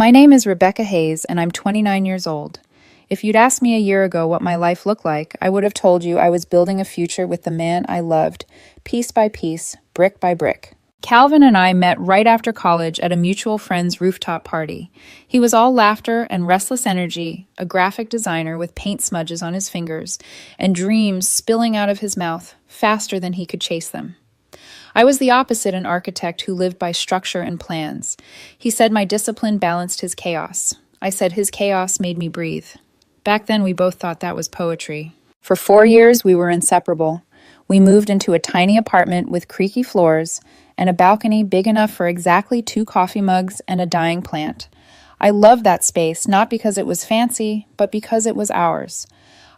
My name is Rebecca Hayes, and I'm 29 years old. If you'd asked me a year ago what my life looked like, I would have told you I was building a future with the man I loved, piece by piece, brick by brick. Calvin and I met right after college at a mutual friend's rooftop party. He was all laughter and restless energy, a graphic designer with paint smudges on his fingers, and dreams spilling out of his mouth faster than he could chase them. I was the opposite, an architect who lived by structure and plans. He said my discipline balanced his chaos. I said his chaos made me breathe. Back then, we both thought that was poetry. For 4 years, we were inseparable. We moved into a tiny apartment with creaky floors and a balcony big enough for exactly 2 coffee mugs and a dying plant. I loved that space, not because it was fancy, but because it was ours.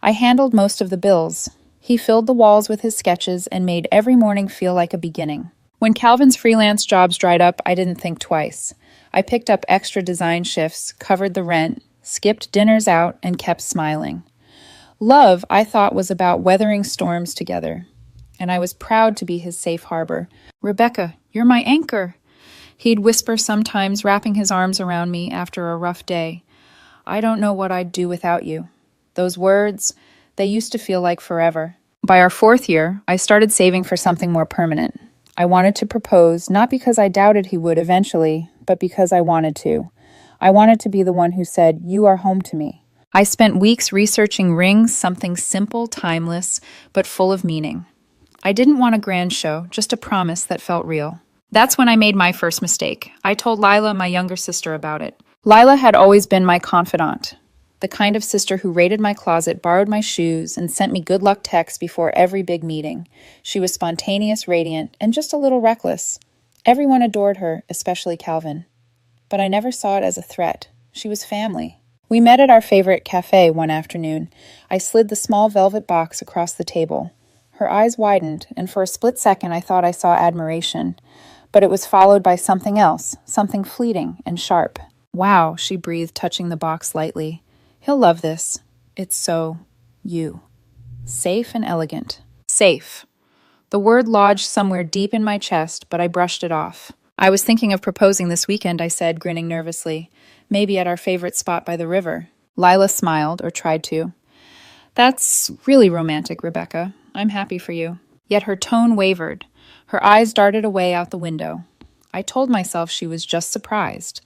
I handled most of the bills. He filled the walls with his sketches and made every morning feel like a beginning. When Calvin's freelance jobs dried up, I didn't think twice. I picked up extra design shifts, covered the rent, skipped dinners out, and kept smiling. Love, I thought, was about weathering storms together, and I was proud to be his safe harbor. "Rebecca, you're my anchor," he'd whisper sometimes, wrapping his arms around me after a rough day. "I don't know what I'd do without you." Those words, they used to feel like forever. By our 4th year, I started saving for something more permanent. I wanted to propose, not because I doubted he would eventually, but because I wanted to. I wanted to be the one who said, "You are home to me." I spent weeks researching rings, something simple, timeless, but full of meaning. I didn't want a grand show, just a promise that felt real. That's when I made my first mistake. I told Lila, my younger sister, about it. Lila had always been my confidant, the kind of sister who raided my closet, borrowed my shoes, and sent me good luck texts before every big meeting. She was spontaneous, radiant, and just a little reckless. Everyone adored her, especially Calvin. But I never saw it as a threat. She was family. We met at our favorite cafe one afternoon. I slid the small velvet box across the table. Her eyes widened, and for a split second I thought I saw admiration. But it was followed by something else, something fleeting and sharp. "Wow," she breathed, touching the box lightly. "He'll love this. It's so you. Safe and elegant." Safe. The word lodged somewhere deep in my chest, but I brushed it off. "I was thinking of proposing this weekend," I said, grinning nervously. "Maybe at our favorite spot by the river." Lila smiled, or tried to. "That's really romantic, Rebecca. I'm happy for you." Yet her tone wavered. Her eyes darted away out the window. I told myself she was just surprised.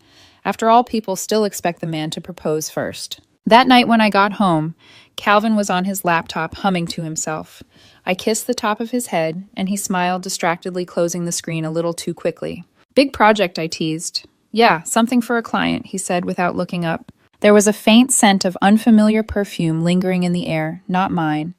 After all, people still expect the man to propose first. That night when I got home, Calvin was on his laptop humming to himself. I kissed the top of his head, and he smiled, distractedly closing the screen a little too quickly. "Big project," I teased. "Yeah, something for a client," he said without looking up. There was a faint scent of unfamiliar perfume lingering in the air, not mine.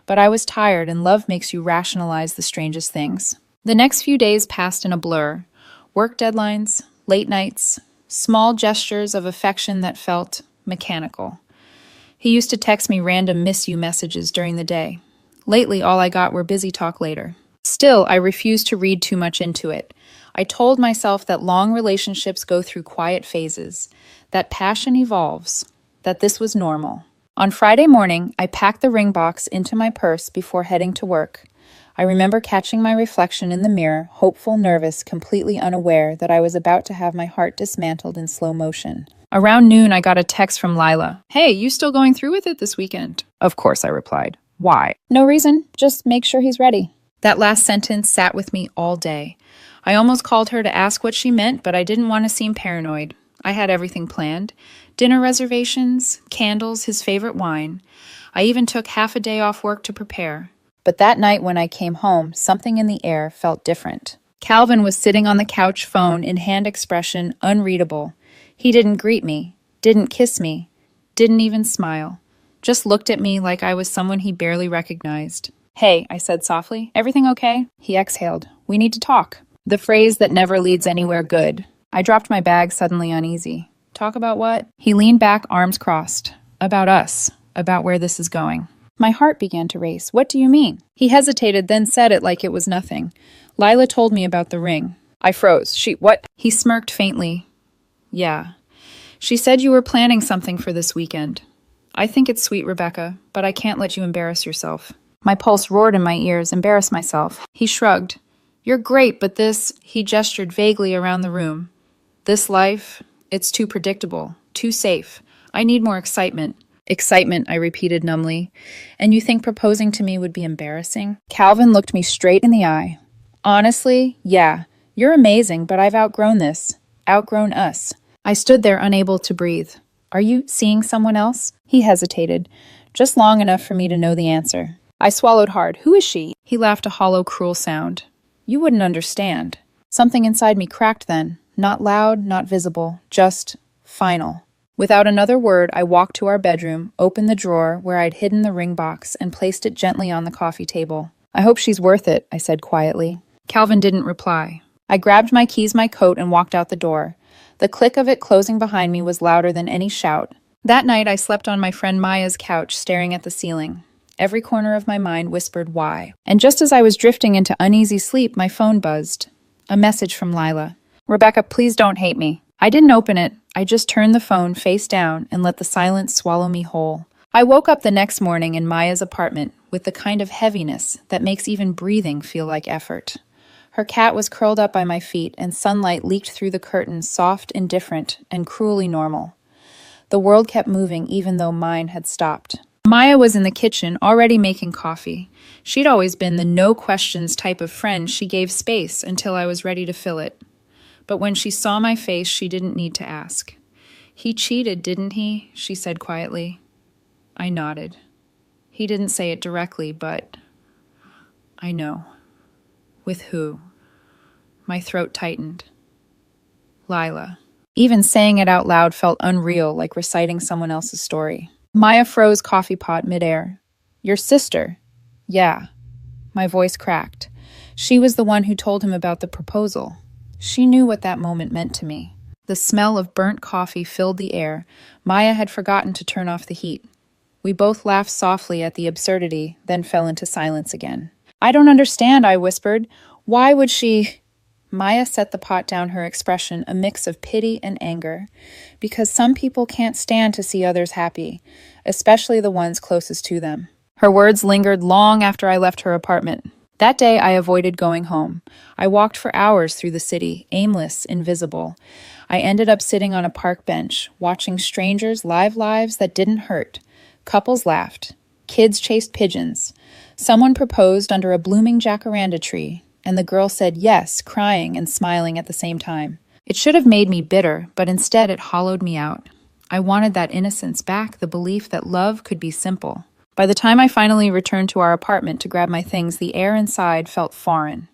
But I was tired, and love makes you rationalize the strangest things. The next few days passed in a blur. Work deadlines, late nights, small gestures of affection that felt mechanical. He used to text me random miss you messages during the day. Lately, all I got were busy talk later. Still, I refused to read too much into it. I told myself that long relationships go through quiet phases, that passion evolves, that this was normal. On Friday morning, I packed the ring box into my purse before heading to work. I remember catching my reflection in the mirror, hopeful, nervous, completely unaware that I was about to have my heart dismantled in slow motion. Around noon, I got a text from Lila. "Hey, you still going through with it this weekend?" "Of course," I replied. "Why?" "No reason. Just make sure he's ready." That last sentence sat with me all day. I almost called her to ask what she meant, but I didn't want to seem paranoid. I had everything planned. Dinner reservations, candles, his favorite wine. I even took half a day off work to prepare. But that night when I came home, something in the air felt different. Calvin was sitting on the couch, phone in hand expression unreadable. He didn't greet me, didn't kiss me, didn't even smile. Just looked at me like I was someone he barely recognized. "Hey," I said softly, "everything okay?" He exhaled. "We need to talk." The phrase that never leads anywhere good. I dropped my bag, suddenly uneasy. "Talk about what?" He leaned back, arms crossed. "About us. About where this is going." My heart began to race. "What do you mean?" He hesitated, then said it like it was nothing. "Lila told me about the ring." I froze. What?" He smirked faintly. "Yeah. She said you were planning something for this weekend. I think it's sweet, Rebecca, but I can't let you embarrass yourself." My pulse roared in my ears, embarrass myself. He shrugged. "You're great, but this," he gestured vaguely around the room. "This life, It's too predictable, too safe. I need more excitement. Excitement, I repeated numbly. And you think proposing to me would be embarrassing? Calvin looked me straight in the eye. Honestly, yeah. You're amazing, but I've outgrown this. Outgrown us. I stood there unable to breathe. Are you seeing someone else? He hesitated, just long enough for me to know the answer. I swallowed hard. Who is she? He laughed a hollow, cruel sound. You wouldn't understand. Something inside me cracked then. Not loud, not visible, just final. Without another word, I walked to our bedroom, opened the drawer where I'd hidden the ring box, and placed it gently on the coffee table. I hope she's worth it, I said quietly. Calvin didn't reply. I grabbed my keys, my coat, and walked out the door. The click of it closing behind me was louder than any shout. That night, I slept on my friend Maya's couch, staring at the ceiling. Every corner of my mind whispered why. And just as I was drifting into uneasy sleep, my phone buzzed. A message from Lila. Rebecca, please don't hate me. I didn't open it. I just turned the phone face down and let the silence swallow me whole. I woke up the next morning in Maya's apartment with the kind of heaviness that makes even breathing feel like effort. Her cat was curled up by my feet, and sunlight leaked through the curtains, soft, indifferent, and cruelly normal. The world kept moving even though mine had stopped. Maya was in the kitchen, already making coffee. She'd always been the no-questions type of friend. She gave space until I was ready to fill it. But when she saw my face, she didn't need to ask. He cheated, didn't he? She said quietly. I nodded. He didn't say it directly, but I know. With who? My throat tightened. Lila. Even saying it out loud felt unreal, like reciting someone else's story. Maya froze coffee pot midair. Your sister? Yeah. My voice cracked. She was the one who told him about the proposal. She knew what that moment meant to me. The smell of burnt coffee filled the air. Maya had forgotten to turn off the heat. We both laughed softly at the absurdity, then fell into silence again. I don't understand, I whispered. Why would she... Maya set the pot down, her expression a mix of pity and anger. Because some people can't stand to see others happy, especially the ones closest to them. Her words lingered long after I left her apartment. That day, I avoided going home. I walked for hours through the city, aimless, invisible. I ended up sitting on a park bench, watching strangers live lives that didn't hurt. Couples laughed. Kids chased pigeons. Someone proposed under a blooming jacaranda tree, and the girl said yes, crying and smiling at the same time. It should have made me bitter, but instead it hollowed me out. I wanted that innocence back, the belief that love could be simple. By the time I finally returned to our apartment to grab my things, the air inside felt foreign.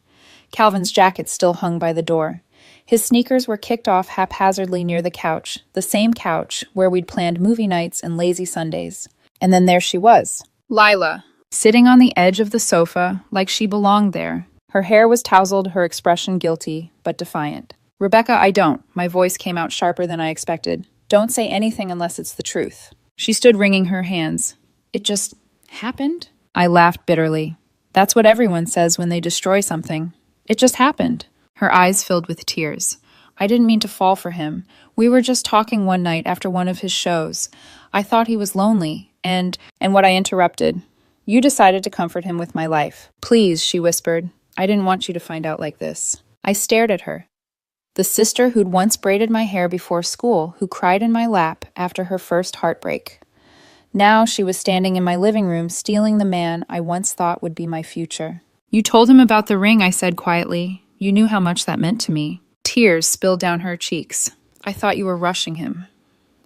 Calvin's jacket still hung by the door. His sneakers were kicked off haphazardly near the couch, the same couch where we'd planned movie nights and lazy Sundays. And then there she was, Lila, sitting on the edge of the sofa like she belonged there. Her hair was tousled, her expression guilty, but defiant. Rebecca, I don't. My voice came out sharper than I expected. Don't say anything unless it's the truth. She stood wringing her hands. It just happened? I laughed bitterly. That's what everyone says when they destroy something. It just happened. Her eyes filled with tears. I didn't mean to fall for him. We were just talking one night after one of his shows. I thought he was lonely, and what I interrupted. You decided to comfort him with my life. Please, she whispered. I didn't want you to find out like this. I stared at her. The sister who'd once braided my hair before school, who cried in my lap after her first heartbreak. Now she was standing in my living room, stealing the man I once thought would be my future. You told him about the ring, I said quietly. You knew how much that meant to me. Tears spilled down her cheeks. I thought you were rushing him.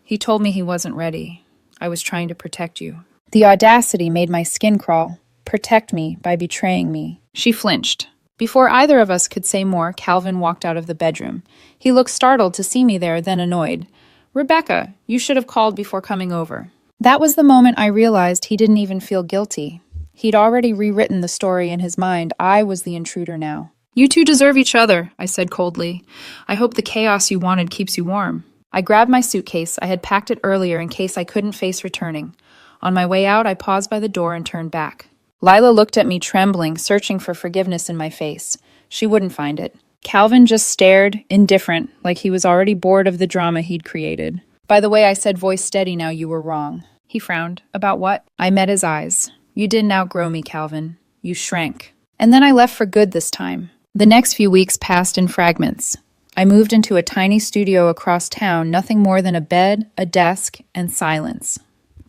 He told me he wasn't ready. I was trying to protect you. The audacity made my skin crawl. Protect me by betraying me. She flinched. Before either of us could say more, Calvin walked out of the bedroom. He looked startled to see me there, then annoyed. Rebecca, you should have called before coming over. That was the moment I realized he didn't even feel guilty. He'd already rewritten the story in his mind. I was the intruder now. You two deserve each other, I said coldly. I hope the chaos you wanted keeps you warm. I grabbed my suitcase. I had packed it earlier in case I couldn't face returning. On my way out, I paused by the door and turned back. Lila looked at me trembling, searching for forgiveness in my face. She wouldn't find it. Calvin just stared, indifferent, like he was already bored of the drama he'd created. By the way, I said, voice steady now, you were wrong. He frowned. About what? I met his eyes. You didn't outgrow me, Calvin. You shrank. And then I left for good this time. The next few weeks passed in fragments. I moved into a tiny studio across town, nothing more than a bed, a desk, and silence.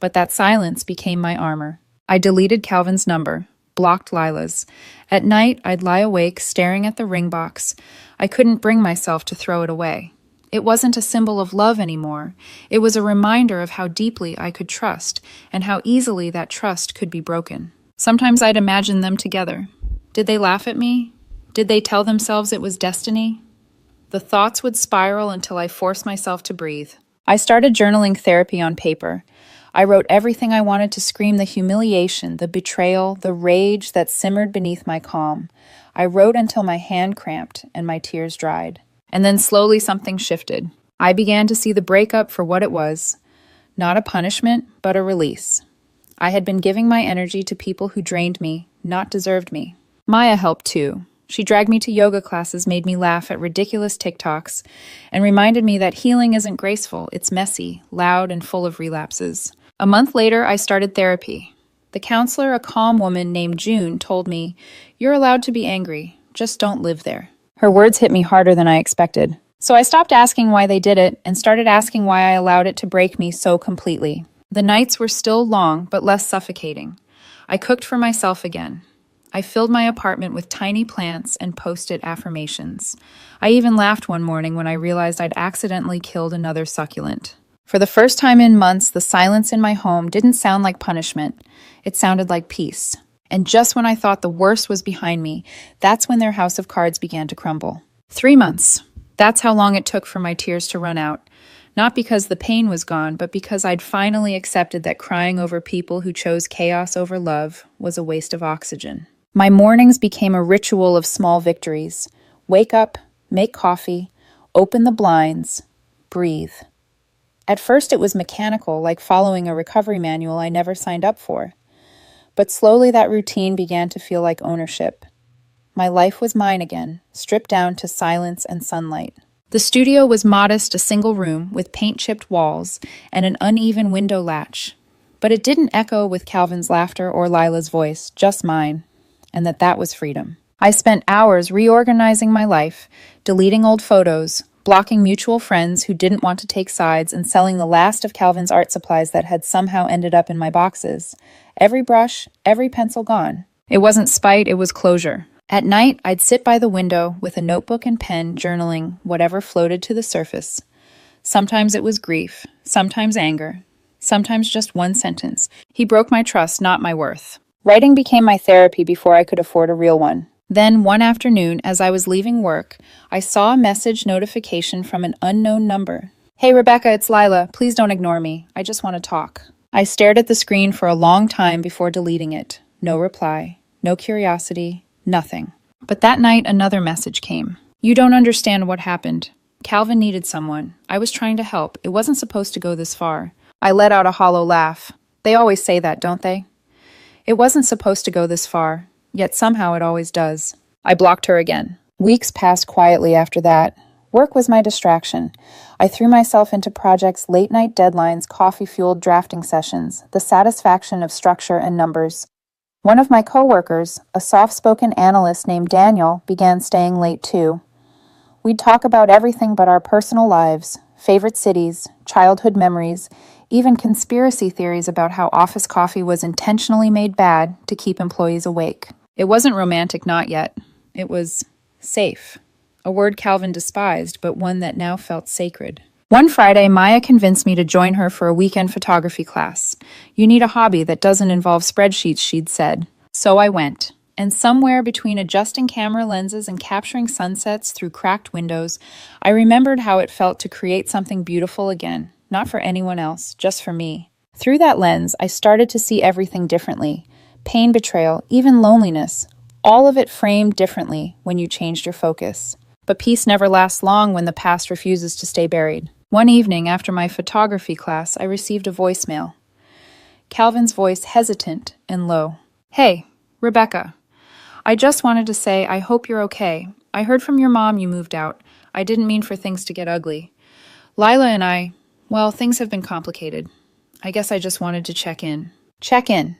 But that silence became my armor. I deleted Calvin's number, blocked Lila's. At night, I'd lie awake, staring at the ring box. I couldn't bring myself to throw it away. It wasn't a symbol of love anymore. It was a reminder of how deeply I could trust, and how easily that trust could be broken. Sometimes I'd imagine them together. Did they laugh at me? Did they tell themselves it was destiny? The thoughts would spiral until I forced myself to breathe. I started journaling therapy on paper. I wrote everything I wanted to scream: the humiliation, the betrayal, the rage that simmered beneath my calm. I wrote until my hand cramped and my tears dried. And then slowly something shifted. I began to see the breakup for what it was. Not a punishment, but a release. I had been giving my energy to people who drained me, not deserved me. Maya helped too. She dragged me to yoga classes, made me laugh at ridiculous TikToks, and reminded me that healing isn't graceful, it's messy, loud, and full of relapses. A month later, I started therapy. The counselor, a calm woman named June, told me, "You're allowed to be angry, just don't live there." Her words hit me harder than I expected. So I stopped asking why they did it and started asking why I allowed it to break me so completely. The nights were still long, but less suffocating. I cooked for myself again. I filled my apartment with tiny plants and posted affirmations. I even laughed one morning when I realized I'd accidentally killed another succulent. For the first time in months, the silence in my home didn't sound like punishment. It sounded like peace. And just when I thought the worst was behind me, that's when their house of cards began to crumble. 3 months. That's how long it took for my tears to run out. Not because the pain was gone, but because I'd finally accepted that crying over people who chose chaos over love was a waste of oxygen. My mornings became a ritual of small victories. Wake up, make coffee, open the blinds, breathe. At first it was mechanical, like following a recovery manual I never signed up for. But slowly that routine began to feel like ownership. My life was mine again, stripped down to silence and sunlight. The studio was modest, a single room with paint-chipped walls and an uneven window latch. But it didn't echo with Calvin's laughter or Lila's voice, just mine, and that was freedom. I spent hours reorganizing my life, deleting old photos, blocking mutual friends who didn't want to take sides, and selling the last of Calvin's art supplies that had somehow ended up in my boxes. Every brush, every pencil gone. It wasn't spite, it was closure. At night, I'd sit by the window with a notebook and pen, journaling whatever floated to the surface. Sometimes it was grief, sometimes anger, sometimes just one sentence. He broke my trust, not my worth. Writing became my therapy before I could afford a real one. Then, one afternoon, as I was leaving work, I saw a message notification from an unknown number. "Hey, Rebecca, it's Lila. Please don't ignore me. I just want to talk." I stared at the screen for a long time before deleting it. No reply, no curiosity, nothing. But that night, another message came. "You don't understand what happened. Calvin needed someone. I was trying to help. It wasn't supposed to go this far." I let out a hollow laugh. They always say that, don't they? It wasn't supposed to go this far. Yet somehow it always does. I blocked her again. Weeks passed quietly after that. Work was my distraction. I threw myself into projects, late-night deadlines, coffee-fueled drafting sessions, the satisfaction of structure and numbers. One of my coworkers, a soft-spoken analyst named Daniel, began staying late too. We'd talk about everything but our personal lives, favorite cities, childhood memories, even conspiracy theories about how office coffee was intentionally made bad to keep employees awake. It wasn't romantic, not yet. It was safe. A word Calvin despised, but one that now felt sacred. One Friday, Maya convinced me to join her for a weekend photography class. "You need a hobby that doesn't involve spreadsheets," she'd said. So I went. And somewhere between adjusting camera lenses and capturing sunsets through cracked windows, I remembered how it felt to create something beautiful again. Not for anyone else, just for me. Through that lens, I started to see everything differently. Pain, betrayal, even loneliness. All of it framed differently when you changed your focus. But peace never lasts long when the past refuses to stay buried. One evening after my photography class, I received a voicemail. Calvin's voice hesitant and low. "Hey, Rebecca. I just wanted to say I hope you're okay. I heard from your mom you moved out. I didn't mean for things to get ugly. Lila and I, well, things have been complicated. I guess I just wanted to check in." Check in.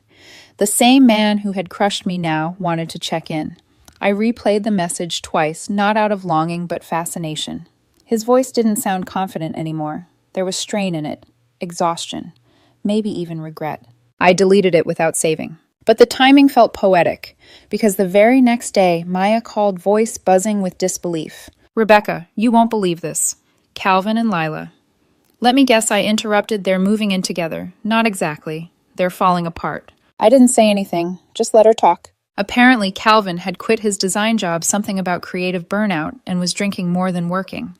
The same man who had crushed me now wanted to check in. I replayed the message twice, not out of longing but fascination. His voice didn't sound confident anymore. There was strain in it, exhaustion, maybe even regret. I deleted it without saving. But the timing felt poetic, because the very next day, Maya called, voice buzzing with disbelief. "Rebecca, you won't believe this. Calvin and Lila. Let me guess, I interrupted their moving in together. Not exactly. They're falling apart." I didn't say anything, just let her talk. Apparently, Calvin had quit his design job, something about creative burnout, and was drinking more than working.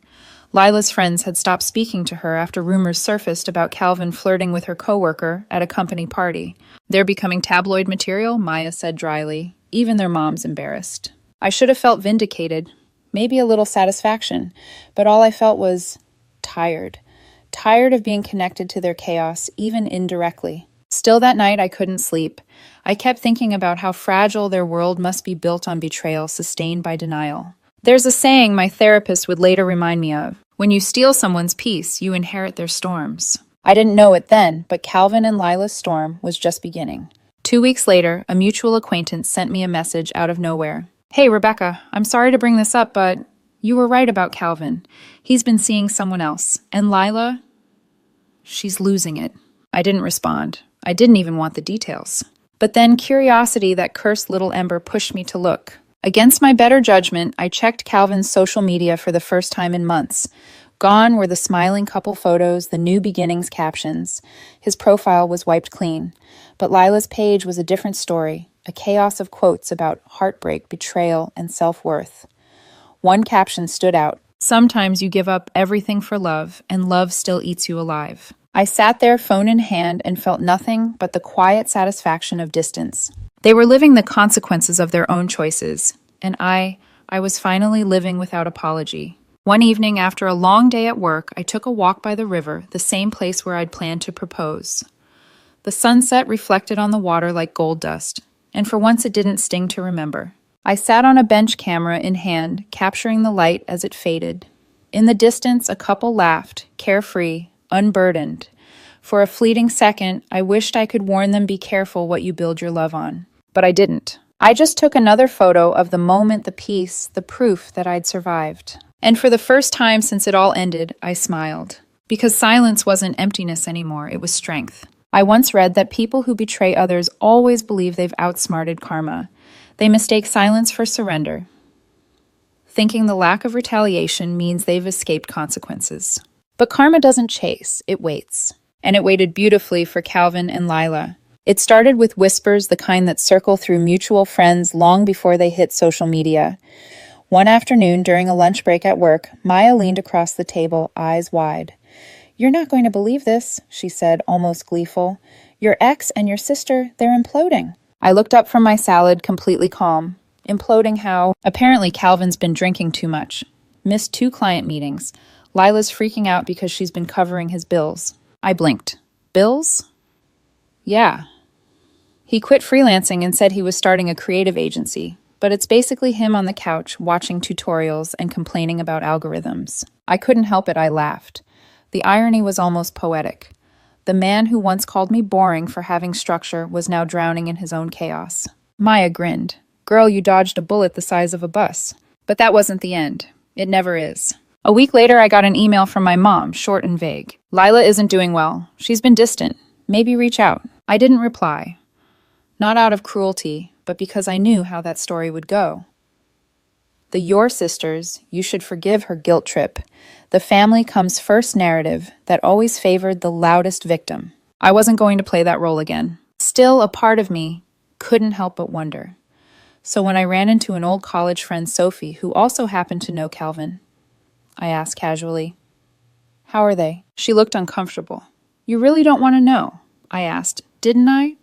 Lila's friends had stopped speaking to her after rumors surfaced about Calvin flirting with her coworker at a company party. "They're becoming tabloid material," Maya said dryly. Even their mom's embarrassed. I should have felt vindicated, maybe a little satisfaction, but all I felt was tired. Tired of being connected to their chaos, even indirectly. Still that night, I couldn't sleep. I kept thinking about how fragile their world must be, built on betrayal, sustained by denial. There's a saying my therapist would later remind me of. When you steal someone's peace, you inherit their storms. I didn't know it then, but Calvin and Lila's storm was just beginning. 2 weeks later, a mutual acquaintance sent me a message out of nowhere. "Hey, Rebecca, I'm sorry to bring this up, but you were right about Calvin. He's been seeing someone else. And Lila, she's losing it." I didn't respond. I didn't even want the details. But then curiosity, that cursed little ember, pushed me to look. Against my better judgment, I checked Calvin's social media for the first time in months. Gone were the smiling couple photos, the new beginnings captions. His profile was wiped clean. But Lila's page was a different story, a chaos of quotes about heartbreak, betrayal, and self-worth. One caption stood out. "Sometimes you give up everything for love, and love still eats you alive." I sat there, phone in hand, and felt nothing but the quiet satisfaction of distance. They were living the consequences of their own choices, and I was finally living without apology. One evening, after a long day at work, I took a walk by the river, the same place where I'd planned to propose. The sunset reflected on the water like gold dust, and for once it didn't sting to remember. I sat on a bench, camera in hand, capturing the light as it faded. In the distance, a couple laughed, carefree, unburdened. For a fleeting second, I wished I could warn them, be careful what you build your love on. But I didn't. I just took another photo of the moment, the peace, the proof that I'd survived. And for the first time since it all ended, I smiled. Because silence wasn't emptiness anymore, it was strength. I once read that people who betray others always believe they've outsmarted karma. They mistake silence for surrender, thinking the lack of retaliation means they've escaped consequences. But karma doesn't chase, it waits. And it waited beautifully for Calvin and Lila. It started with whispers, the kind that circle through mutual friends long before they hit social media. One afternoon, during a lunch break at work, Maya leaned across the table, eyes wide. "You're not going to believe this," she said, almost gleeful. "Your ex and your sister, they're imploding." I looked up from my salad, completely calm. Imploding how? Apparently Calvin's been drinking too much. Missed 2 client meetings. Lila's freaking out because she's been covering his bills. I blinked. Bills? Yeah. He quit freelancing and said he was starting a creative agency, but it's basically him on the couch watching tutorials and complaining about algorithms. I couldn't help it, I laughed. The irony was almost poetic. The man who once called me boring for having structure was now drowning in his own chaos. Maya grinned. "Girl, you dodged a bullet the size of a bus." But that wasn't the end. It never is. A week later, I got an email from my mom, short and vague. "Lila isn't doing well. She's been distant. Maybe reach out." I didn't reply. Not out of cruelty, but because I knew how that story would go. The "your sisters, you should forgive her" guilt trip. The family comes first narrative that always favored the loudest victim. I wasn't going to play that role again. Still, a part of me couldn't help but wonder. So when I ran into an old college friend, Sophie, who also happened to know Calvin, I asked casually, "How are they?" She looked uncomfortable. "You really don't want to know?" I asked. "Didn't I?"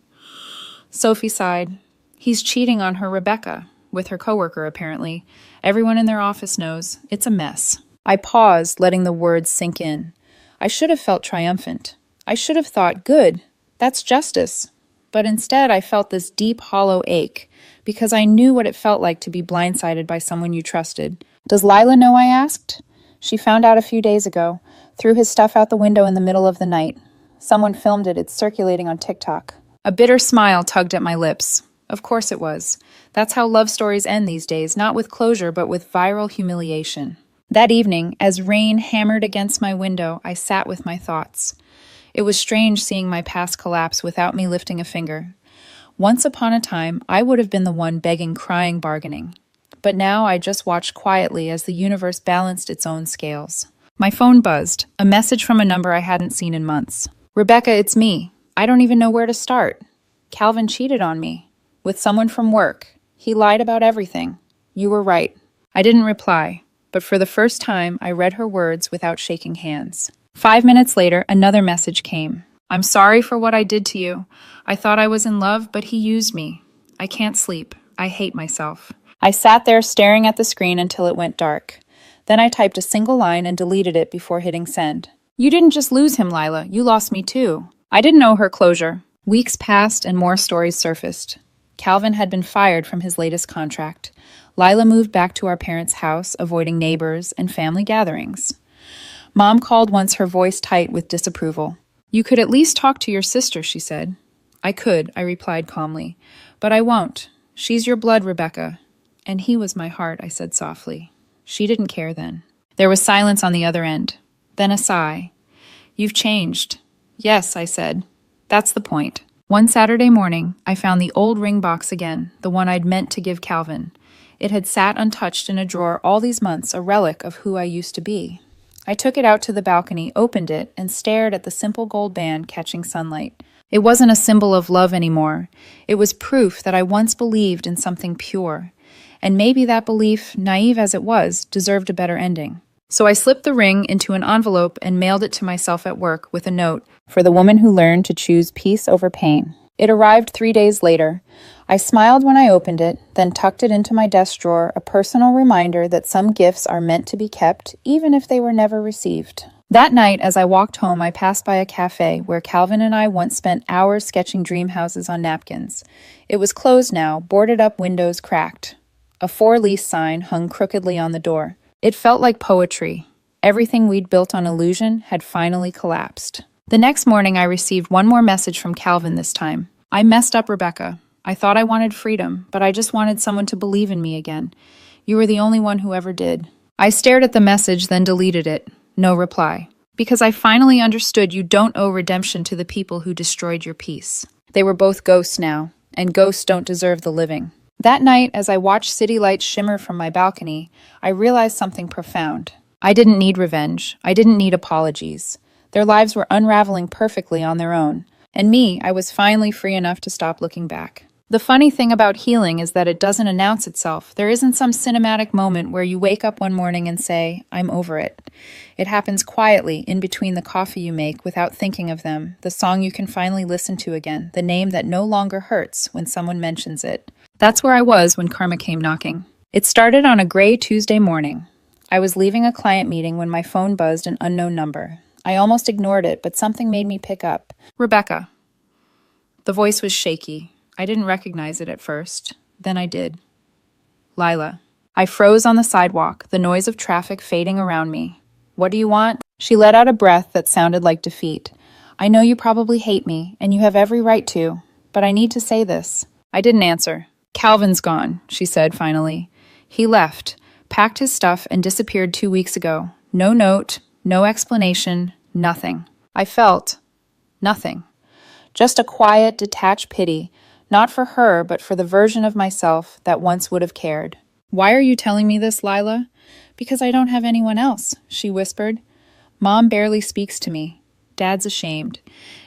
Sophie sighed. "He's cheating on her, Rebecca, with her coworker, apparently. Everyone in their office knows. It's a mess." I paused, letting the words sink in. I should have felt triumphant. I should have thought, good, that's justice. But instead, I felt this deep, hollow ache, because I knew what it felt like to be blindsided by someone you trusted. "Does Lila know?" I asked. "She found out a few days ago. Threw his stuff out the window in the middle of the night. Someone filmed it. It's circulating on TikTok." A bitter smile tugged at my lips. Of course it was. That's how love stories end these days, not with closure, but with viral humiliation. That evening, as rain hammered against my window, I sat with my thoughts. It was strange seeing my past collapse without me lifting a finger. Once upon a time, I would have been the one begging, crying, bargaining. But now I just watched quietly as the universe balanced its own scales. My phone buzzed, a message from a number I hadn't seen in months. Rebecca, it's me. I don't even know where to start. Calvin cheated on me. With someone from work. He lied about everything. You were right. I didn't reply, but for the first time, I read her words without shaking hands. 5 minutes later, another message came. I'm sorry for what I did to you. I thought I was in love, but he used me. I can't sleep. I hate myself. I sat there staring at the screen until it went dark. Then I typed a single line and deleted it before hitting send. You didn't just lose him, Lila. You lost me too. I didn't owe her closure. Weeks passed and more stories surfaced. Calvin had been fired from his latest contract. Lila moved back to our parents' house, avoiding neighbors and family gatherings. Mom called once, her voice tight with disapproval. You could at least talk to your sister, she said. I could, I replied calmly. But I won't. She's your blood, Rebecca. And he was my heart, I said softly. She didn't care then. There was silence on the other end. Then a sigh. You've changed. Yes, I said. That's the point. One Saturday morning, I found the old ring box again, the one I'd meant to give Calvin. It had sat untouched in a drawer all these months, a relic of who I used to be. I took it out to the balcony, opened it, and stared at the simple gold band catching sunlight. It wasn't a symbol of love anymore. It was proof that I once believed in something pure. And maybe that belief, naive as it was, deserved a better ending. So I slipped the ring into an envelope and mailed it to myself at work with a note, for the woman who learned to choose peace over pain. It arrived 3 days later. I smiled when I opened it, then tucked it into my desk drawer, a personal reminder that some gifts are meant to be kept, even if they were never received. That night, as I walked home, I passed by a cafe where Calvin and I once spent hours sketching dream houses on napkins. It was closed now, boarded up, windows cracked. A for-lease sign hung crookedly on the door. It felt like poetry. Everything we'd built on illusion had finally collapsed. The next morning, I received one more message from Calvin this time. I messed up, Rebecca. I thought I wanted freedom, but I just wanted someone to believe in me again. You were the only one who ever did. I stared at the message, then deleted it. No reply. Because I finally understood you don't owe redemption to the people who destroyed your peace. They were both ghosts now, and ghosts don't deserve the living. That night, as I watched city lights shimmer from my balcony, I realized something profound. I didn't need revenge. I didn't need apologies. Their lives were unraveling perfectly on their own. And me, I was finally free enough to stop looking back. The funny thing about healing is that it doesn't announce itself. There isn't some cinematic moment where you wake up one morning and say, I'm over it. It happens quietly, in between the coffee you make without thinking of them, the song you can finally listen to again, the name that no longer hurts when someone mentions it. That's where I was when karma came knocking. It started on a gray Tuesday morning. I was leaving a client meeting when my phone buzzed an unknown number. I almost ignored it, but something made me pick up. Rebecca. The voice was shaky. I didn't recognize it at first. Then I did. Lila. I froze on the sidewalk, the noise of traffic fading around me. What do you want? She let out a breath that sounded like defeat. I know you probably hate me, and you have every right to, but I need to say this. I didn't answer. Calvin's gone, she said finally. He left, packed his stuff, and disappeared 2 weeks ago. No note, no explanation, nothing. I felt nothing. Just a quiet, detached pity, not for her, but for the version of myself that once would have cared. Why are you telling me this, Lila? Because I don't have anyone else, she whispered. Mom barely speaks to me. Dad's ashamed.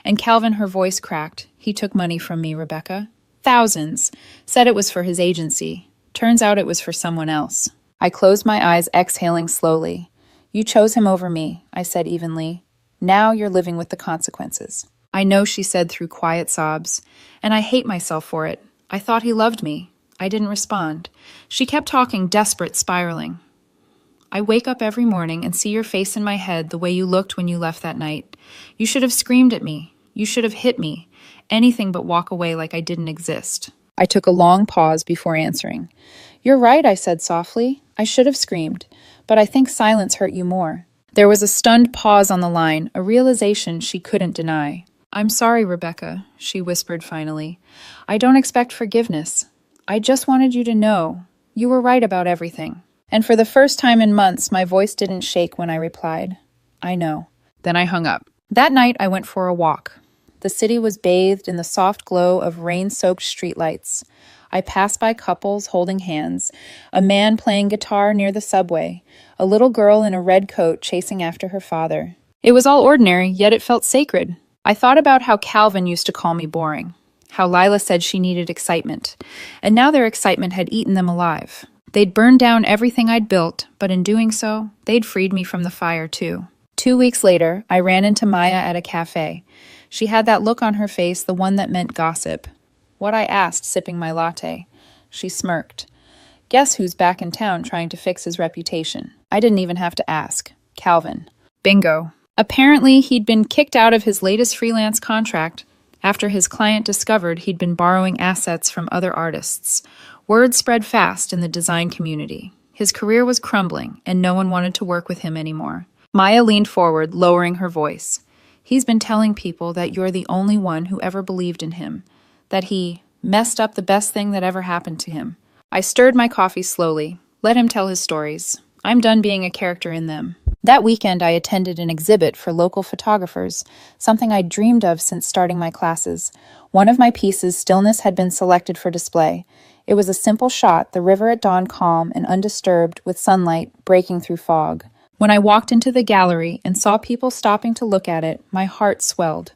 And Calvin, her voice cracked. He took money from me, Rebecca. Thousands. Said it was for his agency. Turns out it was for someone else. I closed my eyes, exhaling slowly. You chose him over me, I said evenly. Now you're living with the consequences. I know, she said through quiet sobs, and I hate myself for it. I thought he loved me. I didn't respond. She kept talking, desperate, spiraling. I wake up every morning and see your face in my head the way you looked when you left that night. You should have screamed at me. You should have hit me. Anything but walk away like I didn't exist. I took a long pause before answering. You're right, I said softly. I should have screamed, but I think silence hurt you more. There was a stunned pause on the line, a realization she couldn't deny. I'm sorry, Rebecca, she whispered finally. I don't expect forgiveness. I just wanted you to know. You were right about everything. And for the first time in months, my voice didn't shake when I replied, I know. Then I hung up. That night, I went for a walk. The city was bathed in the soft glow of rain-soaked streetlights. I passed by couples holding hands, a man playing guitar near the subway, a little girl in a red coat chasing after her father. It was all ordinary, yet it felt sacred. I thought about how Calvin used to call me boring, how Lila said she needed excitement, and now their excitement had eaten them alive. They'd burned down everything I'd built, but in doing so, they'd freed me from the fire too. 2 weeks later, I ran into Maya at a cafe. She had that look on her face, the one that meant gossip. What I asked, sipping my latte. She smirked. Guess who's back in town trying to fix his reputation? I didn't even have to ask. Calvin. Bingo. Apparently, he'd been kicked out of his latest freelance contract after his client discovered he'd been borrowing assets from other artists. Word spread fast in the design community. His career was crumbling, and no one wanted to work with him anymore. Maya leaned forward, lowering her voice. He's been telling people that you're the only one who ever believed in him, that he messed up the best thing that ever happened to him. I stirred my coffee slowly. Let him tell his stories. I'm done being a character in them. That weekend, I attended an exhibit for local photographers, something I'd dreamed of since starting my classes. One of my pieces, Stillness, had been selected for display. It was a simple shot, the river at dawn calm and undisturbed with sunlight breaking through fog. When I walked into the gallery and saw people stopping to look at it, my heart swelled.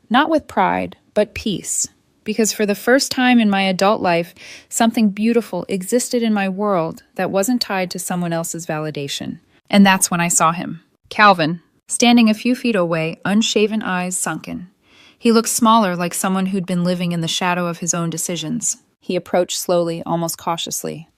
Not with pride, but peace. Because for the first time in my adult life, something beautiful existed in my world that wasn't tied to someone else's validation. And that's when I saw him. Calvin, standing a few feet away, unshaven eyes sunken. He looked smaller, like someone who'd been living in the shadow of his own decisions. He approached slowly, almost cautiously.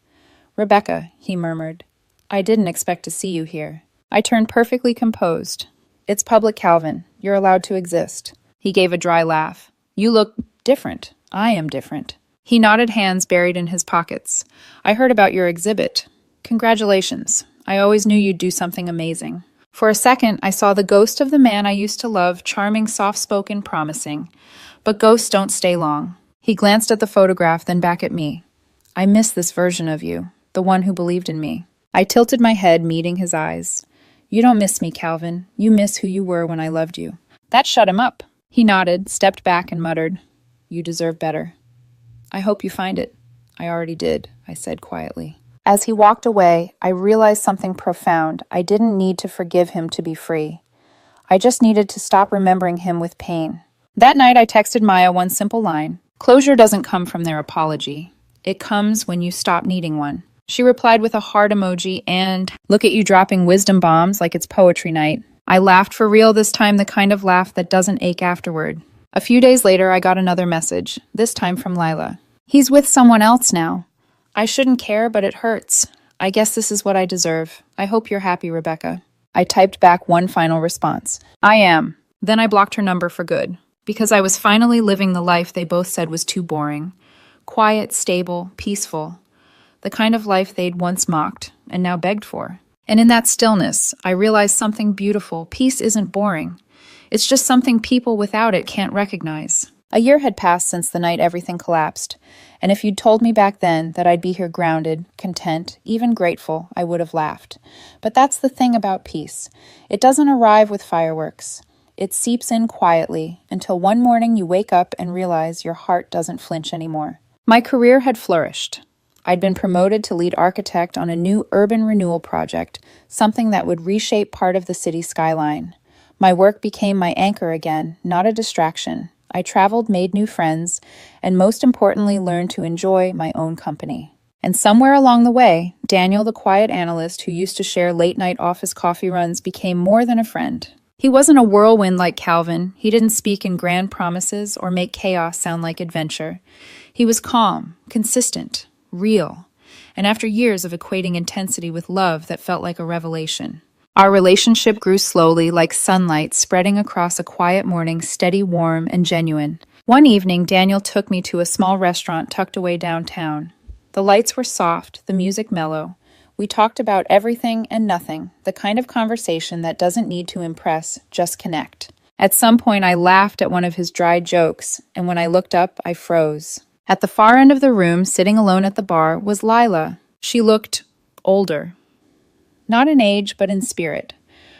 Rebecca, he murmured. I didn't expect to see you here. I turned perfectly composed. It's public, Calvin. You're allowed to exist. He gave a dry laugh. You look different. I am different. He nodded, hands buried in his pockets. I heard about your exhibit. Congratulations. I always knew you'd do something amazing. For a second, I saw the ghost of the man I used to love, charming, soft-spoken, promising. But ghosts don't stay long. He glanced at the photograph, then back at me. I miss this version of you, the one who believed in me. I tilted my head, meeting his eyes. You don't miss me, Calvin. You miss who you were when I loved you. That shut him up. He nodded, stepped back, and muttered, You deserve better. I hope you find it. I already did, I said quietly. As he walked away, I realized something profound. I didn't need to forgive him to be free. I just needed to stop remembering him with pain. That night, I texted Maya one simple line. Closure doesn't come from their apology. It comes when you stop needing one. She replied with a heart emoji and, look at you dropping wisdom bombs like it's poetry night. I laughed for real this time, the kind of laugh that doesn't ache afterward. A few days later, I got another message, this time from Lila. He's with someone else now. I shouldn't care, but it hurts. I guess this is what I deserve. I hope you're happy, Rebecca. I typed back one final response. I am. Then I blocked her number for good, because I was finally living the life they both said was too boring. Quiet, stable, peaceful. The kind of life they'd once mocked and now begged for. And in that stillness, I realized something beautiful. Peace isn't boring. It's just something people without it can't recognize. A year had passed since the night everything collapsed, and if you'd told me back then that I'd be here grounded, content, even grateful, I would have laughed. But that's the thing about peace. It doesn't arrive with fireworks. It seeps in quietly until one morning you wake up and realize your heart doesn't flinch anymore. My career had flourished. I'd been promoted to lead architect on a new urban renewal project, something that would reshape part of the city's skyline. My work became my anchor again, not a distraction. I traveled, made new friends, and most importantly, learned to enjoy my own company. And somewhere along the way, Daniel, the quiet analyst who used to share late-night office coffee runs, became more than a friend. He wasn't a whirlwind like Calvin. He didn't speak in grand promises or make chaos sound like adventure. He was calm, consistent, real, and after years of equating intensity with love that felt like a revelation. Our relationship grew slowly, like sunlight spreading across a quiet morning, steady, warm, and genuine. One evening, Daniel took me to a small restaurant tucked away downtown. The lights were soft, the music mellow. We talked about everything and nothing, the kind of conversation that doesn't need to impress, just connect. At some point, I laughed at one of his dry jokes, and when I looked up, I froze. At the far end of the room, sitting alone at the bar, was Lila. She looked older. Not in age, but in spirit.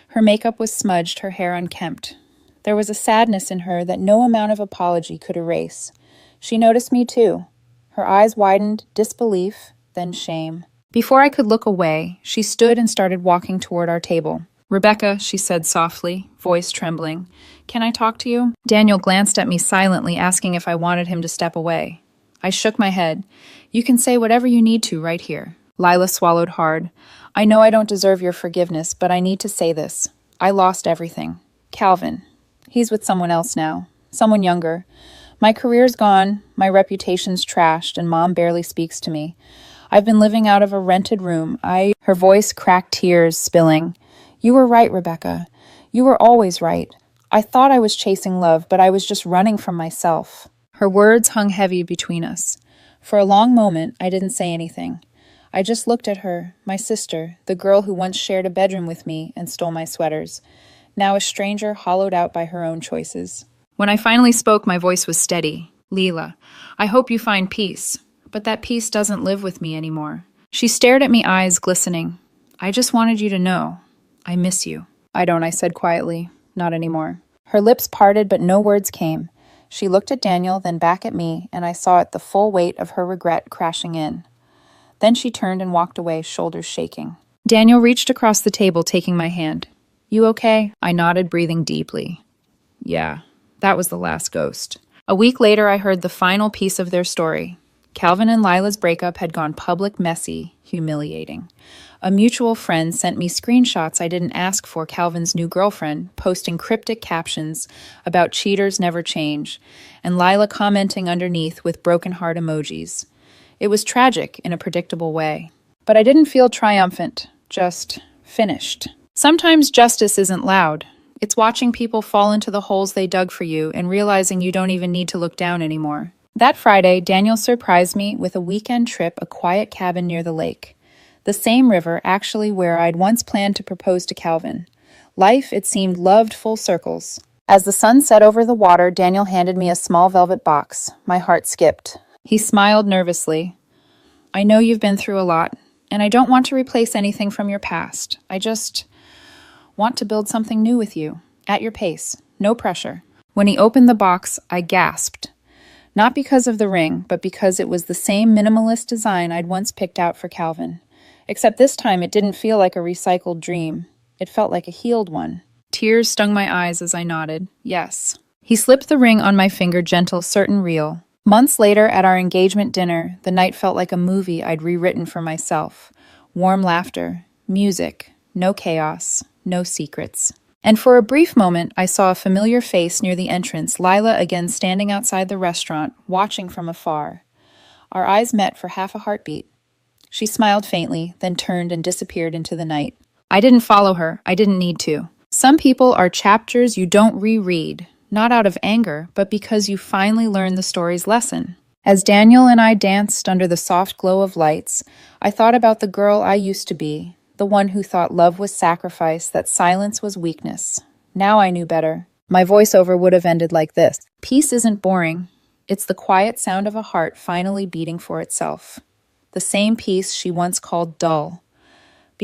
Her makeup was smudged, her hair unkempt. There was a sadness in her that no amount of apology could erase. She noticed me too. Her eyes widened, disbelief, then shame. Before I could look away, she stood and started walking toward our table. "Rebecca," she said softly, voice trembling, "can I talk to you?" Daniel glanced at me silently, asking if I wanted him to step away. I shook my head. "You can say whatever you need to right here." Lila swallowed hard. "I know I don't deserve your forgiveness, but I need to say this. I lost everything. Calvin. He's with someone else now. Someone younger. My career's gone, my reputation's trashed, and Mom barely speaks to me. I've been living out of a rented room. Her voice cracked, tears spilling. "You were right, Rebecca. You were always right. I thought I was chasing love, but I was just running from myself." Her words hung heavy between us. For a long moment, I didn't say anything. I just looked at her, my sister, the girl who once shared a bedroom with me and stole my sweaters, now a stranger hollowed out by her own choices. When I finally spoke, my voice was steady. "Leela, I hope you find peace, but that peace doesn't live with me anymore." She stared at me, eyes glistening. "I just wanted you to know. I miss you." "I don't," I said quietly. "Not anymore." Her lips parted, but no words came. She looked at Daniel, then back at me, and I saw it, the full weight of her regret crashing in. Then she turned and walked away, shoulders shaking. Daniel reached across the table, taking my hand. "You okay?" I nodded, breathing deeply. "Yeah, that was the last ghost." A week later, I heard the final piece of their story. Calvin and Lila's breakup had gone public, messy, humiliating. A mutual friend sent me screenshots I didn't ask for Calvin's new girlfriend, posting cryptic captions about cheaters never change, and Lila commenting underneath with broken heart emojis. It was tragic in a predictable way. But I didn't feel triumphant, just finished. Sometimes justice isn't loud. It's watching people fall into the holes they dug for you and realizing you don't even need to look down anymore. That Friday, Daniel surprised me with a weekend trip, a quiet cabin near the lake. The same river, actually, where I'd once planned to propose to Calvin. Life, it seemed, loved full circles. As the sun set over the water, Daniel handed me a small velvet box. My heart skipped. He smiled nervously. "I know you've been through a lot, and I don't want to replace anything from your past. I just want to build something new with you, at your pace, no pressure." When he opened the box, I gasped. Not because of the ring, but because it was the same minimalist design I'd once picked out for Calvin. Except this time it didn't feel like a recycled dream. It felt like a healed one. Tears stung my eyes as I nodded. Yes. He slipped the ring on my finger, gentle, certain, real. Months later, at our engagement dinner, the night felt like a movie I'd rewritten for myself. Warm laughter, music, no chaos, no secrets. And for a brief moment, I saw a familiar face near the entrance, Lila again standing outside the restaurant, watching from afar. Our eyes met for half a heartbeat. She smiled faintly, then turned and disappeared into the night. I didn't follow her. I didn't need to. Some people are chapters you don't reread, not out of anger, but because you finally learned the story's lesson. As Daniel and I danced under the soft glow of lights, I thought about the girl I used to be, the one who thought love was sacrifice, that silence was weakness. Now I knew better. My voiceover would have ended like this. Peace isn't boring. It's the quiet sound of a heart finally beating for itself. The same peace she once called dull,